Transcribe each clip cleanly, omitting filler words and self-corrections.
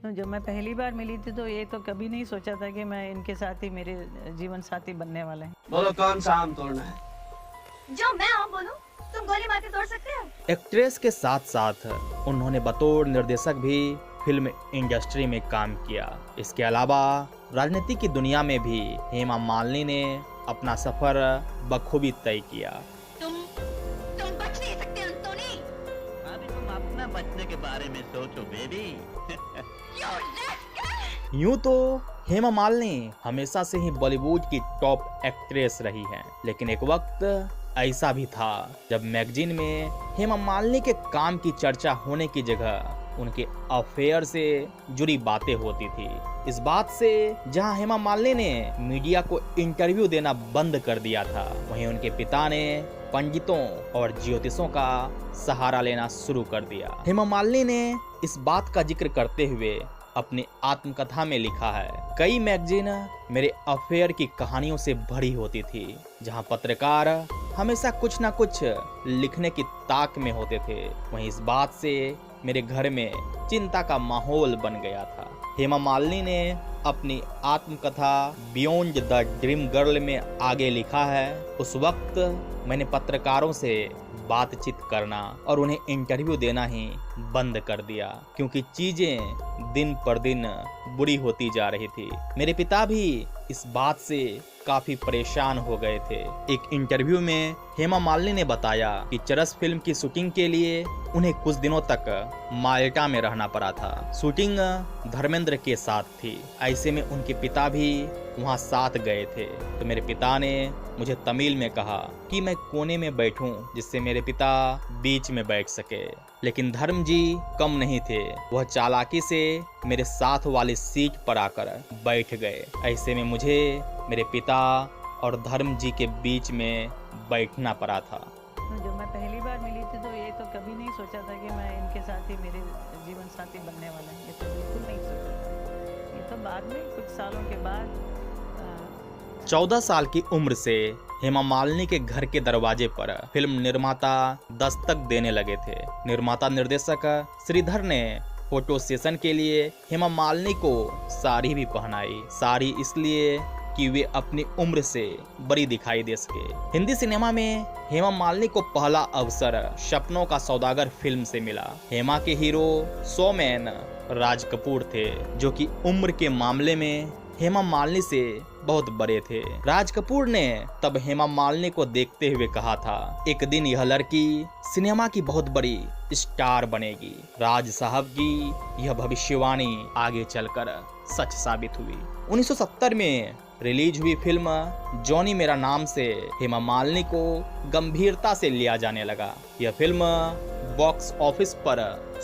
तो जब मैं पहली बार मिली थी तो ये तो कभी नहीं सोचा था कि मैं इनके साथ ही मेरे जीवन साथी बनने वाले हैं। बोलो कौन सा आम तोड़ना है? जो मैं आम बोलूं, तुम गोली मार के तोड़ सकते हो? एक्ट्रेस के साथ साथ उन्होंने बतौर निर्देशक भी फिल्म इंडस्ट्री में काम किया। इसके अलावा राजनीति की दुनिया में भी हेमा मालिनी ने अपना सफर बखूबी तय किया। तुम बच नहीं सकते अंतोनी। अभी तुम अपना बचने के बारे में सोचो बेबी। यूं तो हेमा मालिनी हमेशा से ही बॉलीवुड की टॉप एक्ट्रेस रही हैं, लेकिन एक वक्त ऐसा भी था जब मैगजीन में हेमा मालिनी के काम की चर्चा होने की जगह उनके अफेयर से जुड़ी बातें होती थी। इस बात से जहां हेमा मालिनी ने मीडिया को इंटरव्यू देना बंद कर दिया था, वहीं उनके पिता ने पंडितों और ज्योतिषों का सहारा लेना शुरू कर दिया। हेमा मालिनी ने इस बात का जिक्र करते हुए अपनी आत्मकथा में लिखा है, कई मैगजीन मेरे अफेयर की कहानियों से भरी होती थी, जहां पत्रकार हमेशा कुछ ना कुछ लिखने की ताक में होते थे। वहीं इस बात से मेरे घर में चिंता का माहौल बन गया था। हेमा मालिनी ने अपनी आत्मकथा बियॉन्ड द ड्रीम गर्ल में आगे लिखा है, उस वक्त मैंने पत्रकारों से बातचीत करना और उन्हें इंटरव्यू देना ही बंद कर दिया, क्योंकि चीजें दिन पर दिन बुरी होती जा रही थी। मेरे पिता भी इस बात से काफी परेशान हो गए थे। एक इंटरव्यू में हेमा मालिनी ने बताया कि चरस फिल्म की शूटिंग के लिए उन्हें कुछ दिनों तक माल्टा में रहना पड़ा था। शूटिंग धर्मेंद्र के साथ थी, ऐसे में उनके पिता भी वहां साथ गए थे। तो मेरे पिता ने मुझे तमिल में कहा कि मैं कोने में बैठूं जिससे मेरे पिता बीच में बैठ सके, लेकिन धर्म जी कम नहीं थे, वह चालाकी से मेरे साथ वाली सीट पर आकर बैठ गए। ऐसे में मुझे मेरे पिता और धर्म जी के बीच में बैठना पड़ा था। तो जब मैं पहली बार मिली थी तो ये तो कभी नहीं सोचा था कि मैं इनके साथ ही मेरे जीवन साथी बनने वाले हैं। ये तो बिल्कुल नहीं सोचा था। ये तो बाद में कुछ सालों के बाद 14 साल की उम्र से हेमा मालिनी के घर के दरवाजे पर फिल्म निर्माता दस्तक देने लगे थे। निर्माता निर्देशक श्रीधर ने फोटो सेशन के लिए हेमा मालिनी को साड़ी भी पहनाई। साड़ी इसलिए कि वे अपनी उम्र से बड़ी दिखाई दे सके। हिंदी सिनेमा में हेमा मालिनी को पहला अवसर सपनों का सौदागर फिल्म से मिला। हेमा के हीरो शोमैन राज कपूर थे, जो कि उम्र के मामले में हेमा मालिनी से बहुत बड़े थे। राज कपूर ने तब हेमा मालिनी को देखते हुए कहा था, एक दिन यह लड़की सिनेमा की बहुत बड़ी स्टार बनेगी। राज साहब की यह भविष्यवाणी आगे चलकर सच साबित हुई। 1970 में रिलीज हुई फिल्म जॉनी मेरा नाम से हेमा मालिनी को गंभीरता से लिया जाने लगा। यह फिल्म बॉक्स ऑफिस पर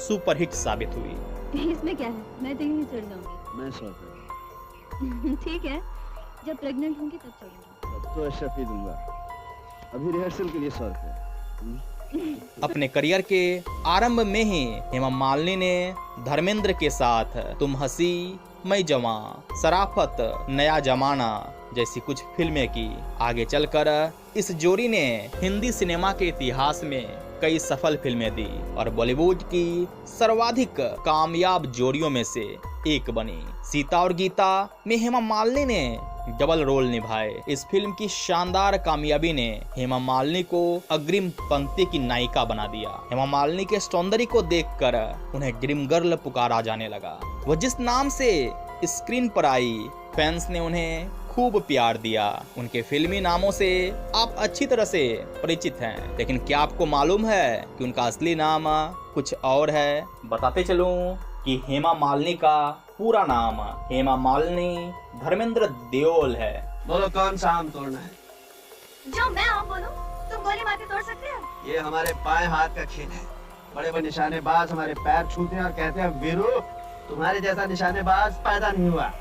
सुपरहिट साबित हुई। इसमें क्या है, मैं तो यहीं चढ़ जाऊंगी। मैं 100 रुपए ठीक है, जब प्रेग्नेंट होंगी तब चढ़ूंगी। तब तो अशरफ ही दूंगा। अभी रिहर्सल के लिए 100 रुपए। अपने करियर के आरंभ में ही हेमा मालिनी ने धर्मेंद्र के साथ तुम हंसी मैं जवां, शराफत, नया जमाना जैसी कुछ फिल्में की। आगे चलकर इस जोड़ी ने हिंदी सिनेमा के इतिहास में कई सफल फिल्में दी और बॉलीवुड की सर्वाधिक कामयाब जोड़ियों में से एक बनी। सीता और गीता में हेमा मालिनी ने डबल रोल निभाए। इस फिल्म की शानदार कामयाबी ने हेमा मालिनी को अग्रिम पंक्ति की नायिका बना दिया। हेमा मालिनी के सौंदर्य को देखकर उन्हें ड्रीम गर्ल पुकारा जाने लगा। वह जिस नाम से स्क्रीन पर आई, फैंस ने उन्हें खूब प्यार दिया। उनके फिल्मी नामों से आप अच्छी तरह से परिचित हैं, लेकिन क्या आपको मालूम है कि उनका असली नाम कुछ और है? बताते चलूं कि हेमा मालिनी का पूरा नाम हेमा मालिनी धर्मेंद्र देओल है। बोलो कौन सा आम तोड़ना है? जो मैं आम बोलूं, तुम गोली मार के तोड़ सकते हो? ये हमारे बाएं हाथ का खेल है। बड़े बड़े निशानेबाज हमारे पैर छूते हैं और कहते हैं वीरू, तुम्हारे जैसा निशानेबाज पैदा नहीं हुआ।